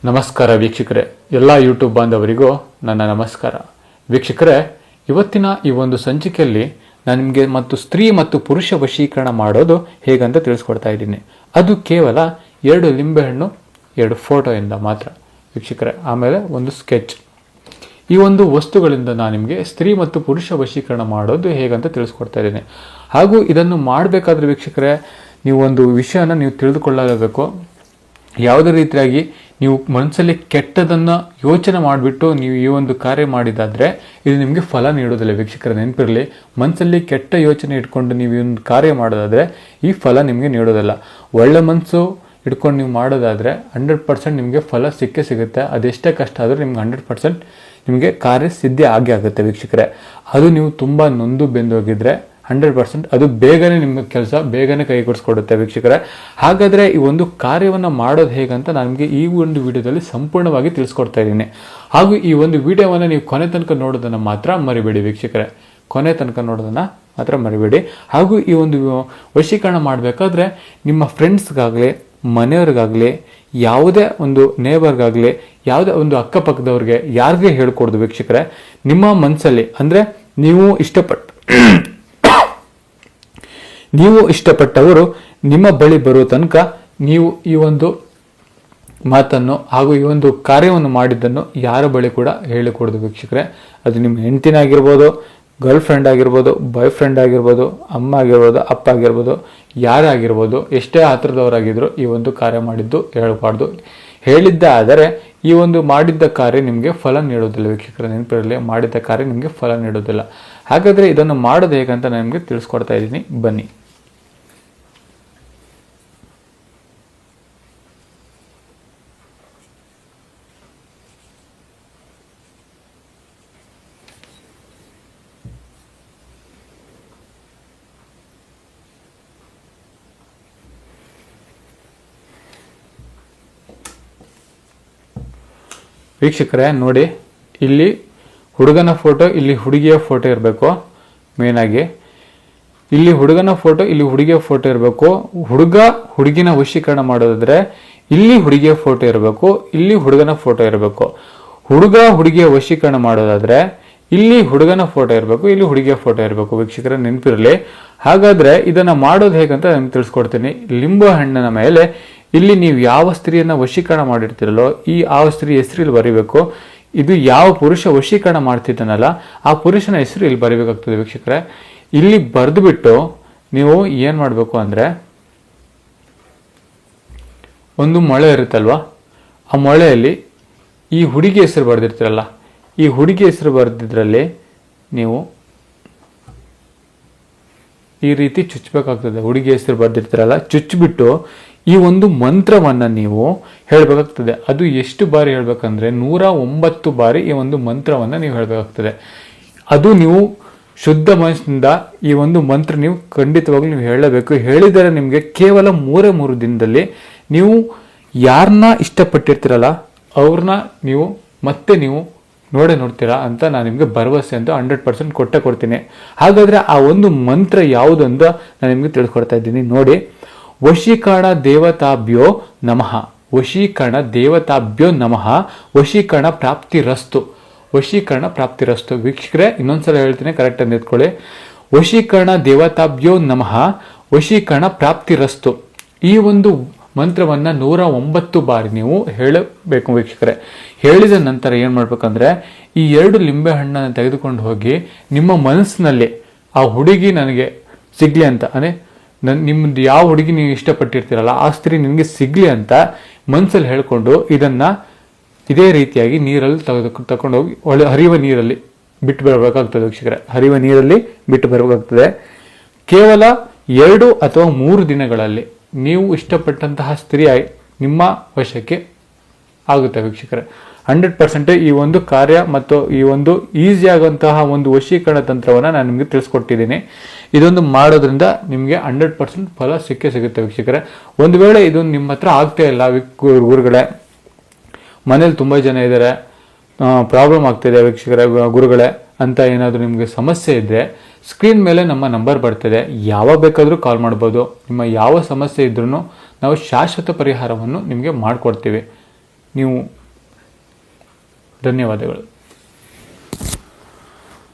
ನಮಸ್ಕಾರ ವೀಕ್ಷಕರೇ, ಎಲ್ಲ ಯೂಟ್ಯೂಬ್ ಬಾಂಧವರಿಗೂ ನನ್ನ ನಮಸ್ಕಾರ. ವೀಕ್ಷಕರೇ, ಇವತ್ತಿನ ಈ ಒಂದು ಸಂಚಿಕೆಯಲ್ಲಿ ನಾನು ನಿಮಗೆ ಸ್ತ್ರೀ ಮತ್ತು ಪುರುಷ ವಶೀಕರಣ ಮಾಡೋದು ಹೇಗಂತ ತಿಳಿಸ್ಕೊಡ್ತಾ ಇದ್ದೀನಿ. ಅದು ಕೇವಲ 2 ಲಿಂಬೆಹಣ್ಣು 2 ಫೋಟೋಯಿಂದ ಮಾತ್ರ ವೀಕ್ಷಕರೇ. ಆಮೇಲೆ ಒಂದು ಸ್ಕೆಚ್. ಈ ಒಂದು ವಸ್ತುಗಳಿಂದ ನಾನು ನಿಮಗೆ ಸ್ತ್ರೀ ಮತ್ತು ಪುರುಷ ವಶೀಕರಣ ಮಾಡೋದು ಹೇಗಂತ ತಿಳಿಸ್ಕೊಡ್ತಾ ಇದ್ದೀನಿ. ಹಾಗೂ ಇದನ್ನು ಮಾಡಬೇಕಾದ್ರೆ ವೀಕ್ಷಕರೇ, ನೀವು ಒಂದು ವಿಷಯನ ನೀವು ತಿಳಿದುಕೊಳ್ಳಲೇಬೇಕು. ಯಾವುದೇ ರೀತಿಯಾಗಿ ನೀವು ಮನಸ್ಸಲ್ಲಿ ಕೆಟ್ಟದನ್ನು ಯೋಚನೆ ಮಾಡಿಬಿಟ್ಟು ನೀವು ಈ ಒಂದು ಕಾರ್ಯ ಮಾಡಿದಾದರೆ ಇದು ನಿಮಗೆ ಫಲ ನೀಡೋದಿಲ್ಲ ವೀಕ್ಷಕರ. ನೆನಪಿರಲಿ, ಮನಸ್ಸಲ್ಲಿ ಕೆಟ್ಟ ಯೋಚನೆ ಇಟ್ಕೊಂಡು ನೀವು ಈ ಒಂದು ಕಾರ್ಯ ಮಾಡೋದಾದರೆ ಈ ಫಲ ನಿಮಗೆ ನೀಡೋದಿಲ್ಲ. ಒಳ್ಳೆ ಮನಸ್ಸು ಇಟ್ಕೊಂಡು ನೀವು ಮಾಡೋದಾದರೆ 100% ನಿಮಗೆ ಫಲ ಸಿಗುತ್ತೆ. ಅದೆಷ್ಟೇ ಕಷ್ಟ ಆದರೂ ನಿಮ್ಗೆ 100% ನಿಮಗೆ ಕಾರ್ಯ ಸಿದ್ಧಿ ಆಗುತ್ತೆ ವೀಕ್ಷಕರೇ. ಅದು ನೀವು ತುಂಬ ನೊಂದು ಬೆಂದೋಗಿದ್ರೆ 100% ಅದು ಬೇಗನೆ ನಿಮ್ಮ ಕೆಲಸ ಬೇಗನೆ ಕೈಗೂಡಿಸ್ಕೊಡುತ್ತೆ ವೀಕ್ಷಕರೇ. ಹಾಗಾದರೆ ಈ ಒಂದು ಕಾರ್ಯವನ್ನು ಮಾಡೋದು ಹೇಗಂತ ನಾನು ನಿಮಗೆ ಈ ಒಂದು ವಿಡಿಯೋದಲ್ಲಿ ಸಂಪೂರ್ಣವಾಗಿ ತಿಳಿಸ್ಕೊಡ್ತಾ ಇದ್ದೀನಿ. ಹಾಗೂ ಈ ಒಂದು ವಿಡಿಯೋವನ್ನು ನೀವು ಕೊನೆ ತನಕ ನೋಡೋದನ್ನು ಮಾತ್ರ ಮರಿಬೇಡಿ ವೀಕ್ಷಕರೇ. ಕೊನೆ ತನಕ ನೋಡೋದನ್ನು ಮಾತ್ರ ಮರಿಬೇಡಿ. ಹಾಗೂ ಈ ಒಂದು ವಶೀಕರಣ ಮಾಡಬೇಕಾದ್ರೆ ನಿಮ್ಮ ಫ್ರೆಂಡ್ಸ್ಗಾಗಲಿ, ಮನೆಯವ್ರಿಗಾಗಲಿ, ಯಾವುದೇ ಒಂದು ನೇಬರ್ಗಾಗಲಿ, ಯಾವುದೇ ಒಂದು ಅಕ್ಕಪಕ್ಕದವ್ರಿಗೆ ಯಾರಿಗೆ ಹೇಳ್ಕೊಡ್ದು ವೀಕ್ಷಕರೇ. ನಿಮ್ಮ ಮನಸ್ಸಲ್ಲಿ ಅಂದರೆ ನೀವು ಇಷ್ಟಪಟ್ಟವರು ನಿಮ್ಮ ಬಳಿ ಬರುವ ತನಕ ನೀವು ಈ ಒಂದು ಮಾತನ್ನು ಹಾಗೂ ಈ ಒಂದು ಕಾರ್ಯವನ್ನು ಮಾಡಿದ್ದನ್ನು ಯಾರ ಬಳಿ ಕೂಡ ಹೇಳಿಕೊಡೋದು ವೀಕ್ಷಕರೇ. ಅದು ನಿಮ್ಮ ಹೆಂಡತಿನಾಗಿರ್ಬೋದು, ಗರ್ಲ್ ಫ್ರೆಂಡ್ ಆಗಿರ್ಬೋದು, ಬಾಯ್ ಫ್ರೆಂಡ್ ಆಗಿರ್ಬೋದು, ಅಮ್ಮ ಆಗಿರ್ಬೋದು, ಅಪ್ಪ ಆಗಿರ್ಬೋದು, ಯಾರೇ ಆಗಿರ್ಬೋದು, ಎಷ್ಟೇ ಹತ್ತಿರದವರಾಗಿದ್ರು ಈ ಒಂದು ಕಾರ್ಯ ಮಾಡಿದ್ದು ಹೇಳಬಾರ್ದು. ಹೇಳಿದ್ದೇ ಆದರೆ ಈ ಒಂದು ಮಾಡಿದ್ದ ಕಾರ್ಯ ನಿಮಗೆ ಫಲ ನೀಡೋದಿಲ್ಲ ವೀಕ್ಷಕರ. ನೆನಪಿರಲಿ, ಮಾಡಿದ್ದ ಕಾರ್ಯ ನಿಮಗೆ ಫಲ ನೀಡೋದಿಲ್ಲ. ಹಾಗಾದರೆ ಇದನ್ನು ಮಾಡೋದು ಹೇಗಂತ ನಾನು ನಿಮಗೆ ತಿಳಿಸ್ಕೊಡ್ತಾ ಇದ್ದೀನಿ, ಬನ್ನಿ. ವೀಕ್ಷಕರೇ ನೋಡಿ, ಇಲ್ಲಿ ಹುಡುಗನ ಫೋಟೋ, ಇಲ್ಲಿ ಹುಡುಗಿಯ ಫೋಟೋ ಇರಬೇಕು. ಮೇನಾಗಿ ಇಲ್ಲಿ ಹುಡುಗನ ಫೋಟೋ, ಇಲ್ಲಿ ಹುಡುಗಿಯ ಫೋಟೋ ಇರಬೇಕು. ಹುಡುಗಿನ ವಶೀಕರಣ ಮಾಡೋದಾದ್ರೆ ಇಲ್ಲಿ ಹುಡುಗಿಯ ಫೋಟೋ ಇರಬೇಕು, ಇಲ್ಲಿ ಹುಡುಗನ ಫೋಟೋ ಇರಬೇಕು. ಹುಡುಗಿಯ ವಶೀಕರಣ ಮಾಡೋದಾದ್ರೆ ಇಲ್ಲಿ ಹುಡುಗನ ಫೋಟೋ ಇರಬೇಕು, ಇಲ್ಲಿ ಹುಡುಗಿಯ ಫೋಟೋ ಇರಬೇಕು ವೀಕ್ಷಕರ. ನೆನಪಿರಲಿ. ಹಾಗಾದ್ರೆ ಇದನ್ನ ಮಾಡೋದು ಹೇಗಂತ ನಾನು ತಿಳಿಸ್ಕೊಡ್ತೀನಿ. ಲಿಂಬು ಹಣ್ಣಿನ ಮೇಲೆ ಇಲ್ಲಿ ನೀವು ಯಾವ ಸ್ತ್ರೀಯನ್ನ ವಶೀಕರಣ ಮಾಡಿರ್ತೀರಲ್ಲೋ ಆ ಸ್ತ್ರೀ ಹೆಸರು ಇಲ್ಲಿ ಬರೀಬೇಕು. ಇದು ಯಾವ ಪುರುಷ ವಶೀಕರಣ ಮಾಡ್ತಿದ್ದಾನಲ್ಲ ಆ ಪುರುಷನ ಹೆಸರು ಇಲ್ಲಿ ಬರೀಬೇಕಾಗ್ತದೆ ವೀಕ್ಷಕರೇ. ಇಲ್ಲಿ ಬರೆದು ಬಿಟ್ಟು ನೀವು ಏನ್ ಮಾಡ್ಬೇಕು ಅಂದ್ರೆ, ಒಂದು ಮೊಳೆ ಇರುತ್ತಲ್ವಾ, ಆ ಮೊಳೆಯಲ್ಲಿ ಈ ಹುಡುಗಿ ಹೆಸರು ಬರೆದಿರ್ತೀರಲ್ಲ, ಈ ಹುಡುಗಿ ಹೆಸರು ಬರೆದಿದ್ರಲ್ಲಿ ನೀವು ಈ ರೀತಿ ಚುಚ್ಚಬೇಕಾಗ್ತದೆ. ಹುಡುಗಿ ಹೆಸರು ಬರೆದಿರ್ತೀರಲ್ಲ, ಚುಚ್ಚಿಬಿಟ್ಟು ಈ ಒಂದು ಮಂತ್ರವನ್ನ ನೀವು ಹೇಳ್ಬೇಕಾಗ್ತದೆ. ಅದು ಎಷ್ಟು ಬಾರಿ ಹೇಳ್ಬೇಕಂದ್ರೆ 109 ಬಾರಿ ಈ ಒಂದು ಮಂತ್ರವನ್ನ ನೀವು ಹೇಳ್ಬೇಕಾಗ್ತದೆ. ಅದು ನೀವು ಶುದ್ಧ ಮನಸ್ಸಿನಿಂದ ಈ ಒಂದು ಮಂತ್ರ ನೀವು ಖಂಡಿತವಾಗ್ಲೂ ನೀವು ಹೇಳಬೇಕು. ಹೇಳಿದರೆ ನಿಮಗೆ ಕೇವಲ 3 ದಿನದಲ್ಲಿ ನೀವು ಯಾರನ್ನ ಇಷ್ಟಪಟ್ಟಿರ್ತೀರಲ್ಲ ಅವ್ರನ್ನ ನೀವು ನೋಡ್ತೀರಾ ಅಂತ ನಾನು ನಿಮಗೆ ಭರವಸೆ ಅಂತ 100% ಕೊಡ್ತೀನಿ. ಹಾಗಾದ್ರೆ ಆ ಒಂದು ಮಂತ್ರ ಯಾವುದು ಅಂತ ನಾನು ನಿಮಗೆ ತಿಳಿಸ್ಕೊಡ್ತಾ ಇದ್ದೀನಿ ನೋಡಿ. ವಶೀಕರಣ ದೇವತಾಭ್ಯೋ ನಮಃ, ವಶೀಕರಣ ದೇವತಾಭ್ಯೋ ನಮಃ, ವಶೀಕರಣ ಪ್ರಾಪ್ತಿರಸ್ತು, ವಶೀಕರಣ ಪ್ರಾಪ್ತಿರಸ್ತು. ವೀಕ್ಷಕರೇ, ಇನ್ನೊಂದ್ಸಲ ಹೇಳ್ತೀನಿ, ಕರೆಕ್ಟ್ ಅಂತ ಎತ್ಕೊಳ್ಳಿ. ವಶೀಕರಣ ದೇವತಾಭ್ಯೋ ನಮಃ, ವಶೀಕರಣ ಪ್ರಾಪ್ತಿರಸ್ತು. ಈ ಒಂದು ಮಂತ್ರವನ್ನ 109 ಬಾರಿ ನೀವು ಹೇಳಬೇಕು ವೀಕ್ಷಕರೇ. ಹೇಳಿದ ನಂತರ ಏನ್ ಮಾಡ್ಬೇಕಂದ್ರೆ, ಈ 2 ಲಿಂಬೆ ಹಣ್ಣನ್ನು ತೆಗೆದುಕೊಂಡು ಹೋಗಿ ನಿಮ್ಮ ಮನಸ್ಸಿನಲ್ಲಿ ಆ ಹುಡುಗಿ ನನಗೆ ಸಿಗ್ಲಿ ಅಂತ, ಅಂದ್ರೆ ನಿಮ್ದು ಯಾವ ಹುಡುಗಿ ನೀವು ಇಷ್ಟಪಟ್ಟಿರ್ತೀರಲ್ಲ ಆ ಸ್ತ್ರೀ ನಿಮಗೆ ಸಿಗ್ಲಿ ಅಂತ ಮನಸ್ಸಲ್ಲಿ ಹೇಳ್ಕೊಂಡು ಇದನ್ನ ಇದೇ ರೀತಿಯಾಗಿ ನೀರಲ್ಲಿ ತಗೊಂಡೋಗಿ ಹರಿಯುವ ನೀರಲ್ಲಿ ಬಿಟ್ಟು ಬರಬೇಕಾಗ್ತದೆ ವೀಕ್ಷಕರೇ. ಹರಿಯುವ ನೀರಲ್ಲಿ ಬಿಟ್ಟು ಬರಬೇಕಾಗ್ತದೆ. ಕೇವಲ 2 ಅಥವಾ 3 ದಿನಗಳಲ್ಲಿ ನೀವು ಇಷ್ಟಪಟ್ಟಂತಹ ಸ್ತ್ರೀ ನಿಮ್ಮ ವಶಕ್ಕೆ ಆಗುತ್ತೆ ವೀಕ್ಷಕರೇ. 100% ಈ ಒಂದು ಕಾರ್ಯ ಮತ್ತು ಈ ಒಂದು ಈಸಿ ಆಗುವಂತಹ ಒಂದು ವಶೀಕರಣ ತಂತ್ರವನ್ನು ನಾನು ನಿಮಗೆ ತಿಳಿಸ್ಕೊಟ್ಟಿದ್ದೀನಿ. ಇದೊಂದು ಮಾಡೋದ್ರಿಂದ ನಿಮಗೆ 100% ಫಲ ಸಿಗುತ್ತೆ ವೀಕ್ಷಕರೇ. ಒಂದು ವೇಳೆ ಇದು ನಿಮ್ಮ ಹತ್ರ ಆಗ್ತಾ ಇಲ್ಲ ಗುರುಗಳೇ, ಮನೇಲಿ ತುಂಬ ಜನ ಇದ್ದಾರೆ, ಪ್ರಾಬ್ಲಮ್ ಆಗ್ತಿದೆ ವೀಕ್ಷಕರೇ, ಗುರುಗಳೇ ಅಂತ ಏನಾದರೂ ನಿಮಗೆ ಸಮಸ್ಯೆ ಇದ್ದರೆ ಸ್ಕ್ರೀನ್ ಮೇಲೆ ನಮ್ಮ ನಂಬರ್ ಬರ್ತದೆ, ಯಾವಾಗ ಬೇಕಾದರೂ ಕಾಲ್ ಮಾಡ್ಬೋದು. ನಿಮ್ಮ ಯಾವ ಸಮಸ್ಯೆ ಇದ್ರೂ ನಾವು ಶಾಶ್ವತ ಪರಿಹಾರವನ್ನು ನಿಮಗೆ ಮಾಡಿಕೊಡ್ತೀವಿ. ನೀವು ಧನ್ಯವಾದಗಳು.